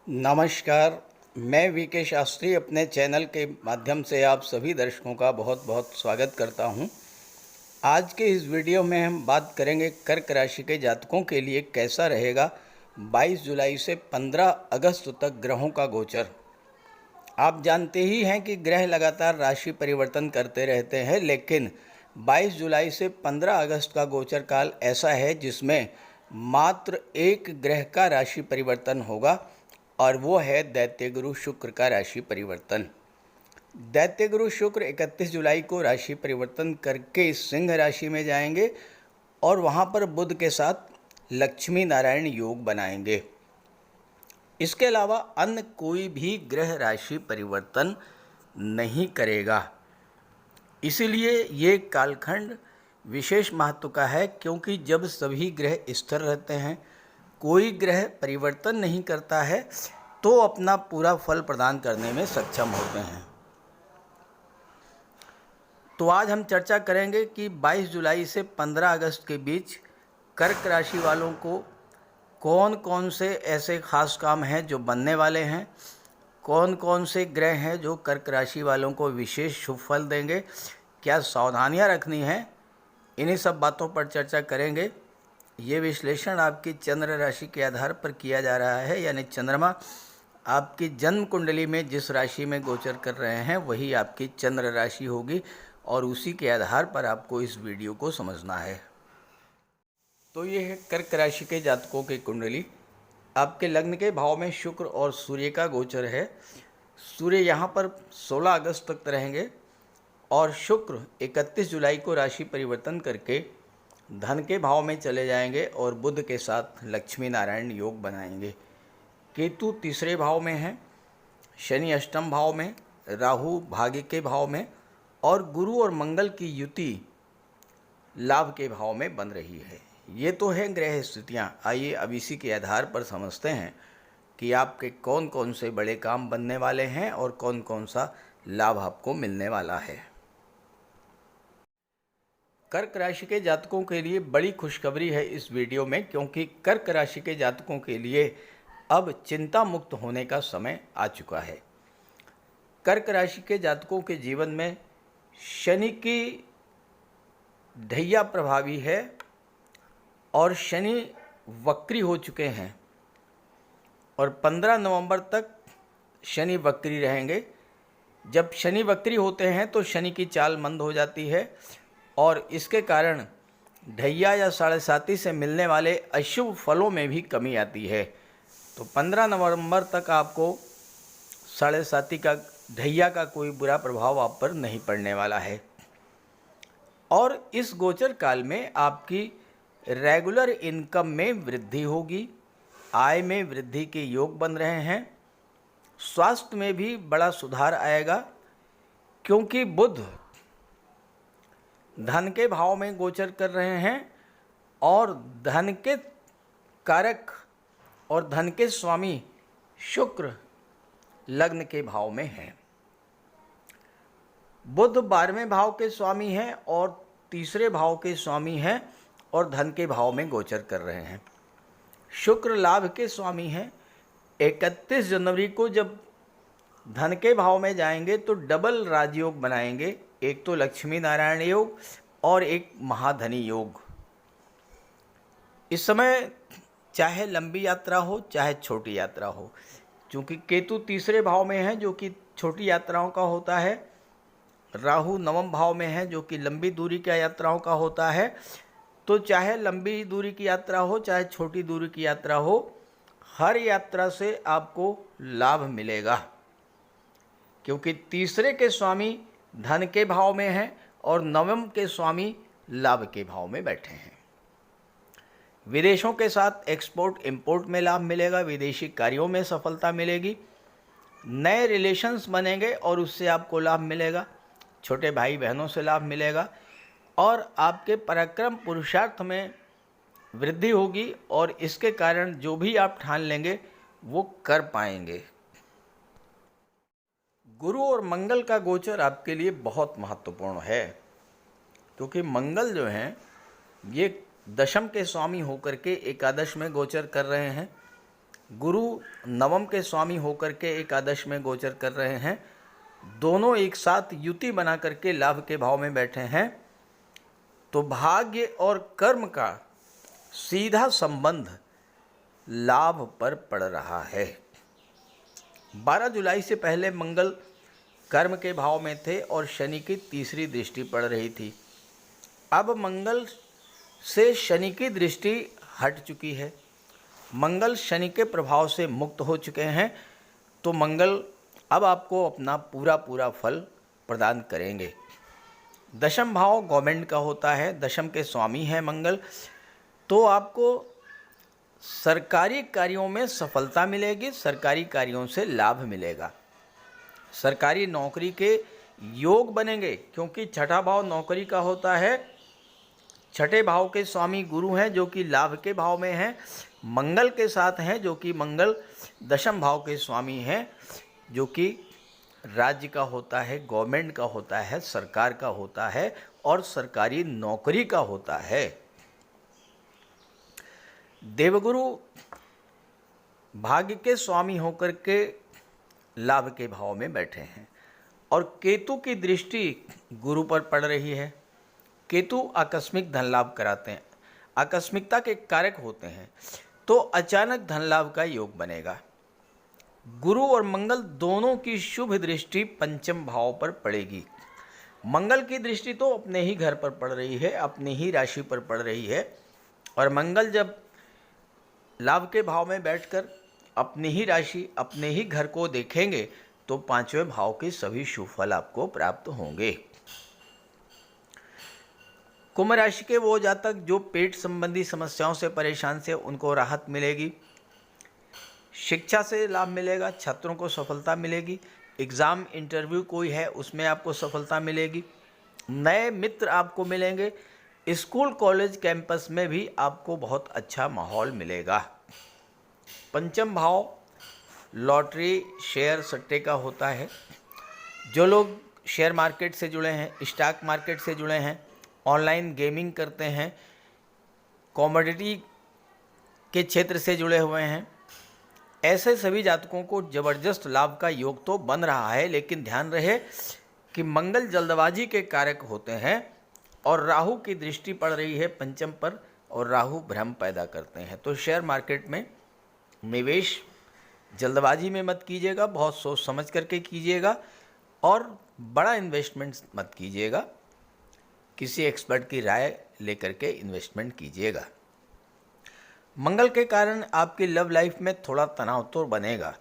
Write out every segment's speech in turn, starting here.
नमस्कार। मैं वीके शास्त्री अपने चैनल के माध्यम से आप सभी दर्शकों का बहुत बहुत स्वागत करता हूं। आज के इस वीडियो में हम बात करेंगे कर्क राशि के जातकों के लिए कैसा रहेगा 22 जुलाई से 15 अगस्त तक ग्रहों का गोचर। आप जानते ही हैं कि ग्रह लगातार राशि परिवर्तन करते रहते हैं, लेकिन 22 जुलाई से 15 अगस्त का गोचर काल ऐसा है जिसमें मात्र एक ग्रह का राशि परिवर्तन होगा और वो है दैत्य गुरु शुक्र का राशि परिवर्तन। दैत्य गुरु शुक्र 31 जुलाई को राशि परिवर्तन करके सिंह राशि में जाएंगे और वहाँ पर बुध के साथ लक्ष्मी नारायण योग बनाएंगे। इसके अलावा अन्य कोई भी ग्रह राशि परिवर्तन नहीं करेगा। इसीलिए ये कालखंड विशेष महत्व का है, क्योंकि जब सभी ग्रह स्थिर रहते हैं, कोई ग्रह परिवर्तन नहीं करता है, तो अपना पूरा फल प्रदान करने में सक्षम होते हैं। तो आज हम चर्चा करेंगे कि 22 जुलाई से 15 अगस्त के बीच कर्क राशि वालों को कौन कौन से ऐसे खास काम हैं जो बनने वाले हैं, कौन कौन से ग्रह हैं जो कर्क राशि वालों को विशेष शुभ फल देंगे, क्या सावधानियां रखनी हैं, इन्हीं सब बातों पर चर्चा करेंगे। ये विश्लेषण आपकी चंद्र राशि के आधार पर किया जा रहा है, यानी चंद्रमा आपकी जन्म कुंडली में जिस राशि में गोचर कर रहे हैं वही आपकी चंद्र राशि होगी और उसी के आधार पर आपको इस वीडियो को समझना है। तो ये है कर्क राशि के जातकों की कुंडली। आपके लग्न के भाव में शुक्र और सूर्य का गोचर है। सूर्य यहाँ पर 16 अगस्त तक रहेंगे और शुक्र 31 जुलाई को राशि परिवर्तन करके धन के भाव में चले जाएंगे और बुध के साथ लक्ष्मी नारायण योग बनाएंगे। केतु तीसरे भाव में है, शनि अष्टम भाव में, राहु भाग्य के भाव में और गुरु और मंगल की युति लाभ के भाव में बन रही है। ये तो है ग्रह स्थितियाँ। आइए अब इसी के आधार पर समझते हैं कि आपके कौन कौन से बड़े काम बनने वाले हैं और कौन कौन सा लाभ आपको मिलने वाला है। कर्क राशि के जातकों के लिए बड़ी खुशखबरी है इस वीडियो में, क्योंकि कर्क राशि के जातकों के लिए अब चिंता मुक्त होने का समय आ चुका है। कर्क राशि के जातकों के जीवन में शनि की ढैया प्रभावी है और शनि वक्री हो चुके हैं और 15 नवंबर तक शनि वक्री रहेंगे। जब शनि वक्री होते हैं तो शनि की चाल मंद हो जाती है और इसके कारण ढैया या साढ़े साती से मिलने वाले अशुभ फलों में भी कमी आती है। तो 15 नवंबर तक आपको साढ़े साती का ढैया का कोई बुरा प्रभाव आप पर नहीं पड़ने वाला है। और इस गोचर काल में आपकी रेगुलर इनकम में वृद्धि होगी, आय में वृद्धि के योग बन रहे हैं, स्वास्थ्य में भी बड़ा सुधार आएगा, क्योंकि बुध धन के भाव में गोचर कर रहे हैं और धन के कारक और धन के स्वामी शुक्र लग्न के भाव में हैं। बुध 12वें भाव के स्वामी हैं और तीसरे भाव के स्वामी हैं और धन के भाव में गोचर कर रहे हैं। शुक्र लाभ के स्वामी हैं। 31 जनवरी को जब धन के भाव में जाएंगे तो डबल राजयोग बनाएंगे, एक तो लक्ष्मी नारायण योग और एक महाधनी योग। इस समय चाहे लंबी यात्रा हो चाहे छोटी यात्रा हो, क्योंकि केतु तीसरे भाव में है जो कि छोटी यात्राओं का होता है, राहु नवम भाव में है जो कि लंबी दूरी की यात्राओं का होता है। तो चाहे लंबी दूरी की यात्रा हो चाहे छोटी दूरी की यात्रा हो, हर यात्रा से आपको लाभ मिलेगा, क्योंकि तीसरे के स्वामी धन के भाव में हैं और नवम के स्वामी लाभ के भाव में बैठे हैं। विदेशों के साथ एक्सपोर्ट इंपोर्ट में लाभ मिलेगा, विदेशी कार्यों में सफलता मिलेगी, नए रिलेशंस बनेंगे और उससे आपको लाभ मिलेगा, छोटे भाई बहनों से लाभ मिलेगा और आपके पराक्रम पुरुषार्थ में वृद्धि होगी और इसके कारण जो भी आप ठान लेंगे वो कर पाएंगे। गुरु और मंगल का गोचर आपके लिए बहुत महत्वपूर्ण है, क्योंकि मंगल जो हैं ये दशम के स्वामी होकर के एकादश में गोचर कर रहे हैं गुरु नवम के स्वामी होकर के एकादश में गोचर कर रहे हैं। दोनों एक साथ युति बना करके लाभ के भाव में बैठे हैं, तो भाग्य और कर्म का सीधा संबंध लाभ पर पड़ रहा है। 12 जुलाई से पहले मंगल कर्म के भाव में थे और शनि की तीसरी दृष्टि पड़ रही थी। अब मंगल से शनि की दृष्टि हट चुकी है, मंगल शनि के प्रभाव से मुक्त हो चुके हैं, तो मंगल अब आपको अपना पूरा फल प्रदान करेंगे। दशम भाव गवर्नमेंट का होता है, दशम के स्वामी हैं मंगल, तो आपको सरकारी कार्यों में सफलता मिलेगी, सरकारी कार्यों से लाभ मिलेगा, सरकारी नौकरी के योग बनेंगे, क्योंकि छठा भाव नौकरी का होता है। छठे भाव के स्वामी गुरु हैं जो कि लाभ के भाव में हैं, मंगल के साथ हैं जो कि मंगल दशम भाव के स्वामी हैं, जो कि राज्य का होता है, गवर्नमेंट का होता है, सरकार का होता है और सरकारी नौकरी का होता है। देवगुरु भाग्य के स्वामी होकर के लाभ के भाव में बैठे हैं और केतु की दृष्टि गुरु पर पड़ रही है। केतु आकस्मिक धन लाभ कराते हैं, आकस्मिकता के कारक होते हैं, तो अचानक धन लाभ का योग बनेगा। गुरु और मंगल दोनों की शुभ दृष्टि पंचम भाव पर पड़ेगी। मंगल की दृष्टि तो अपने ही घर पर पड़ रही है, अपनी ही राशि पर पड़ रही है, और मंगल जब लाभ के भाव में बैठकर अपनी ही राशि, अपने ही घर को देखेंगे, तो पांचवें भाव के सभी शुभ फल आपको प्राप्त होंगे। कुंभ राशि के वो जातक जो पेट संबंधी समस्याओं से परेशान थे, उनको राहत मिलेगी, शिक्षा से लाभ मिलेगा, छात्रों को सफलता मिलेगी, एग्ज़ाम इंटरव्यू कोई है उसमें आपको सफलता मिलेगी, नए मित्र आपको मिलेंगे, स्कूल कॉलेज कैंपस में भी आपको बहुत अच्छा माहौल मिलेगा। पंचम भाव लॉटरी शेयर सट्टे का होता है। जो लोग शेयर मार्केट से जुड़े हैं, स्टॉक मार्केट से जुड़े हैं, ऑनलाइन गेमिंग करते हैं, कॉमोडिटी के क्षेत्र से जुड़े हुए हैं, ऐसे सभी जातकों को ज़बरदस्त लाभ का योग तो बन रहा है। लेकिन ध्यान रहे कि मंगल जल्दबाजी के कारक होते हैं और राहु की दृष्टि पड़ रही है पंचम पर, और राहु भ्रम पैदा करते हैं। तो शेयर मार्केट में निवेश जल्दबाजी में मत कीजिएगा, बहुत सोच समझ करके कीजिएगा, और बड़ा इन्वेस्टमेंट मत कीजिएगा, किसी एक्सपर्ट की राय लेकर के इन्वेस्टमेंट कीजिएगा। मंगल के कारण आपकी लव लाइफ में थोड़ा तनाव तो बनेगा,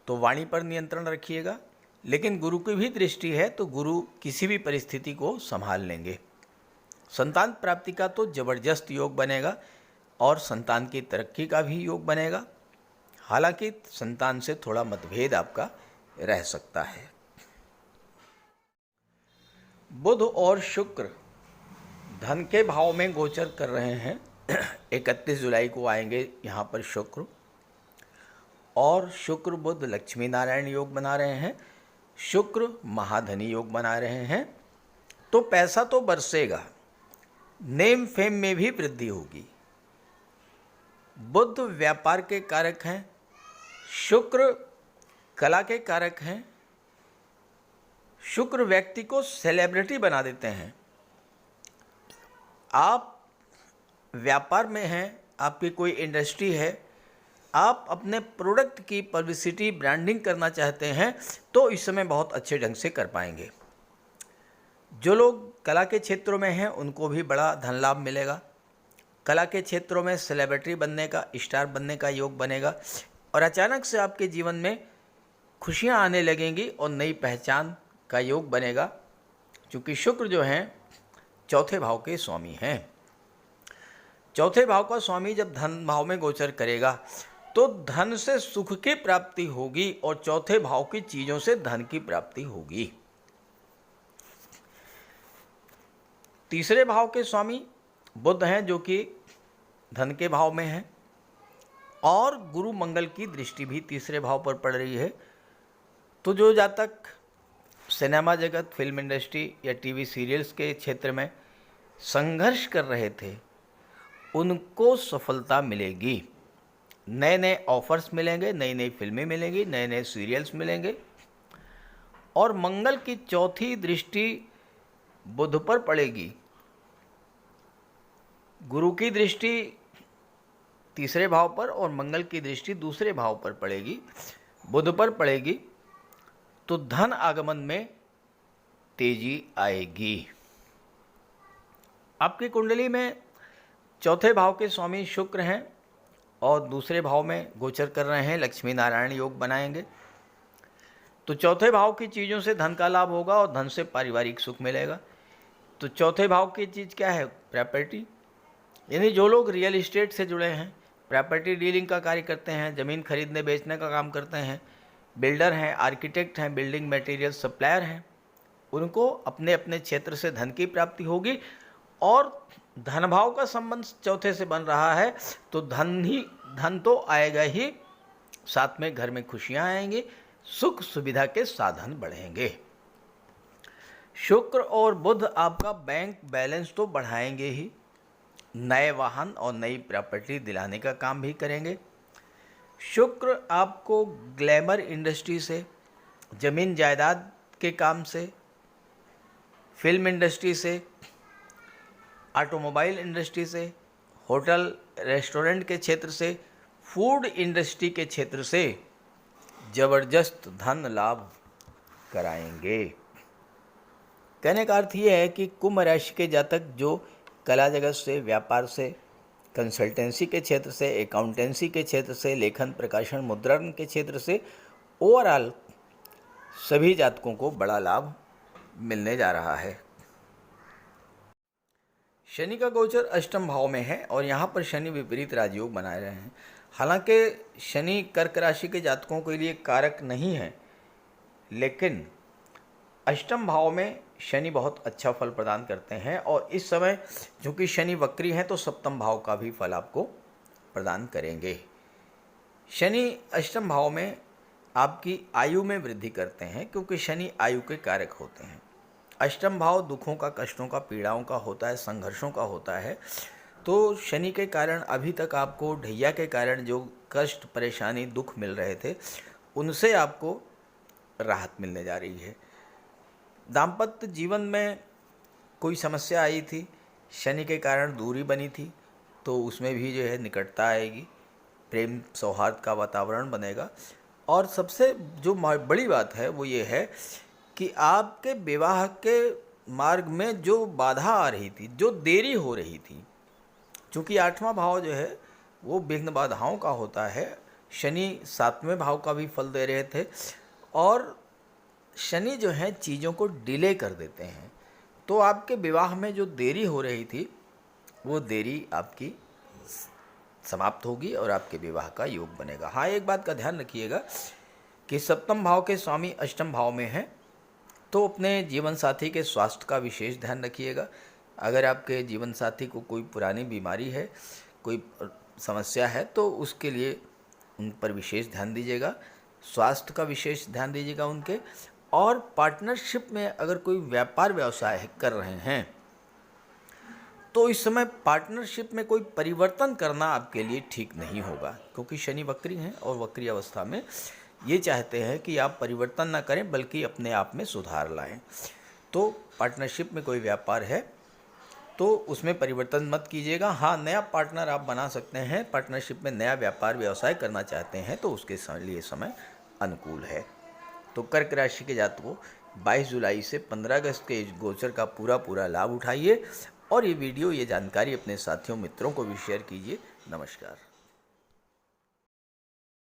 तो वाणी पर नियंत्रण रखिएगा। लेकिन गुरु की भी दृष्टि है, तो गुरु किसी भी परिस्थिति को संभाल लेंगे। संतान प्राप्ति का तो जबरदस्त योग बनेगा और संतान की तरक्की का भी योग बनेगा। हालांकि संतान से थोड़ा मतभेद आपका रह सकता है। बुध और शुक्र धन के भाव में गोचर कर रहे हैं। 31 जुलाई को आएंगे यहाँ पर शुक्र, और शुक्र बुध लक्ष्मी नारायण योग बना रहे हैं, शुक्र महाधनी योग बना रहे हैं, तो पैसा तो बरसेगा, नेम फेम में भी वृद्धि होगी। बुध व्यापार के कारक हैं, शुक्र कला के कारक हैं, शुक्र व्यक्ति को सेलिब्रिटी बना देते हैं। आप व्यापार में हैं, आपकी कोई इंडस्ट्री है, आप अपने प्रोडक्ट की पब्लिसिटी ब्रांडिंग करना चाहते हैं, तो इस समय बहुत अच्छे ढंग से कर पाएंगे। जो लोग कला के क्षेत्रों में हैं उनको भी बड़ा धन लाभ मिलेगा। कला के क्षेत्रों में सेलिब्रिटी बनने का, स्टार बनने का योग बनेगा, और अचानक से आपके जीवन में खुशियां आने लगेंगी और नई पहचान का योग बनेगा, क्योंकि शुक्र जो हैं चौथे भाव के स्वामी हैं। चौथे भाव का स्वामी जब धन भाव में गोचर करेगा तो धन से सुख की प्राप्ति होगी और चौथे भाव की चीज़ों से धन की प्राप्ति होगी। तीसरे भाव के स्वामी बुध हैं जो कि धन के भाव में हैं, और गुरु मंगल की दृष्टि भी तीसरे भाव पर पड़ रही है। तो जो जातक सिनेमा जगत, फिल्म इंडस्ट्री या टीवी सीरियल्स के क्षेत्र में संघर्ष कर रहे थे, उनको सफलता मिलेगी। नए नए ऑफर्स मिलेंगे, नई नई फिल्में मिलेंगी, नए नए सीरियल्स मिलेंगे। और मंगल की चौथी दृष्टि बुध पर पड़ेगी। गुरु की दृष्टि तीसरे भाव पर और मंगल की दृष्टि दूसरे भाव पर पड़ेगी, बुध पर पड़ेगी, तो धन आगमन में तेजी आएगी। आपकी कुंडली में चौथे भाव के स्वामी शुक्र हैं और दूसरे भाव में गोचर कर रहे हैं, लक्ष्मी नारायण योग बनाएंगे। तो चौथे भाव की चीज़ों से धन का लाभ होगा और धन से पारिवारिक सुख मिलेगा। तो चौथे भाव की चीज़ क्या है? प्रॉपर्टी। यानी जो लोग रियल इस्टेट से जुड़े हैं, प्रॉपर्टी डीलिंग का कार्य करते हैं, ज़मीन खरीदने बेचने का काम करते हैं, बिल्डर हैं, आर्किटेक्ट हैं, बिल्डिंग मटेरियल सप्लायर हैं, उनको अपने अपने क्षेत्र से धन की प्राप्ति होगी। और धन भाव का संबंध चौथे से बन रहा है, तो धन तो आएगा ही, साथ में घर में खुशियां आएंगी, सुख सुविधा के साधन बढ़ेंगे। शुक्र और बुध आपका बैंक बैलेंस तो बढ़ाएंगे ही, नए वाहन और नई प्रॉपर्टी दिलाने का काम भी करेंगे। शुक्र आपको ग्लैमर इंडस्ट्री से, ज़मीन जायदाद के काम से, फिल्म इंडस्ट्री से, ऑटोमोबाइल इंडस्ट्री से, होटल रेस्टोरेंट के क्षेत्र से, फूड इंडस्ट्री के क्षेत्र से ज़बरदस्त धन लाभ कराएंगे। कहने का अर्थ ये है कि कुंभ राशि के जातक जो कला जगत से, व्यापार से, कंसल्टेंसी के क्षेत्र से, अकाउंटेंसी के क्षेत्र से, लेखन प्रकाशन मुद्रण के क्षेत्र से, ओवरऑल सभी जातकों को बड़ा लाभ मिलने जा रहा है। शनि का गोचर अष्टम भाव में है और यहाँ पर शनि विपरीत राजयोग बनाए रहे हैं। हालांकि शनि कर्क राशि के जातकों के लिए कारक नहीं है, लेकिन अष्टम भाव में शनि बहुत अच्छा फल प्रदान करते हैं। और इस समय चूँकि शनि वक्री हैं, तो सप्तम भाव का भी फल आपको प्रदान करेंगे। शनि अष्टम भाव में आपकी आयु में वृद्धि करते हैं, क्योंकि शनि आयु के कारक होते हैं। अष्टम भाव दुखों का, कष्टों का, पीड़ाओं का होता है, संघर्षों का होता है। तो शनि के कारण अभी तक आपको ढैया के कारण जो कष्ट, परेशानी, दुख मिल रहे थे, उनसे आपको राहत मिलने जा रही है। दाम्पत्य जीवन में कोई समस्या आई थी, शनि के कारण दूरी बनी थी, तो उसमें भी जो है निकटता आएगी, प्रेम सौहार्द का वातावरण बनेगा। और सबसे जो बड़ी बात है वो ये है कि आपके विवाह के मार्ग में जो बाधा आ रही थी, जो देरी हो रही थी, चूँकि आठवां भाव जो है वो विघ्न बाधाओं का होता है, शनि सातवें भाव का भी फल दे रहे थे, और शनि जो है चीज़ों को डिले कर देते हैं। तो आपके विवाह में जो देरी हो रही थी, वो देरी आपकी समाप्त होगी और आपके विवाह का योग बनेगा। हाँ, एक बात का ध्यान रखिएगा कि सप्तम भाव के स्वामी अष्टम भाव में हैं, तो अपने जीवन साथी के स्वास्थ्य का विशेष ध्यान रखिएगा। अगर आपके जीवन साथी को कोई पुरानी बीमारी है, कोई समस्या है, तो उसके लिए उन पर विशेष ध्यान दीजिएगा, स्वास्थ्य का विशेष ध्यान दीजिएगा उनके। और पार्टनरशिप में अगर कोई व्यापार व्यवसाय कर रहे हैं, तो इस समय पार्टनरशिप में कोई परिवर्तन करना आपके लिए ठीक नहीं होगा, क्योंकि शनि वक्री हैं और वक्री अवस्था में ये चाहते हैं कि आप परिवर्तन ना करें, बल्कि अपने आप में सुधार लाएं। तो पार्टनरशिप में कोई व्यापार है तो उसमें परिवर्तन मत कीजिएगा। हाँ, नया पार्टनर आप बना सकते हैं, पार्टनरशिप में नया व्यापार व्यवसाय करना चाहते हैं तो उसके लिए समय अनुकूल है। तो कर्क राशि के जातकों 22 जुलाई से 15 अगस्त के इस गोचर का पूरा लाभ उठाइए और ये वीडियो, ये जानकारी अपने साथियों, मित्रों को भी शेयर कीजिए। नमस्कार।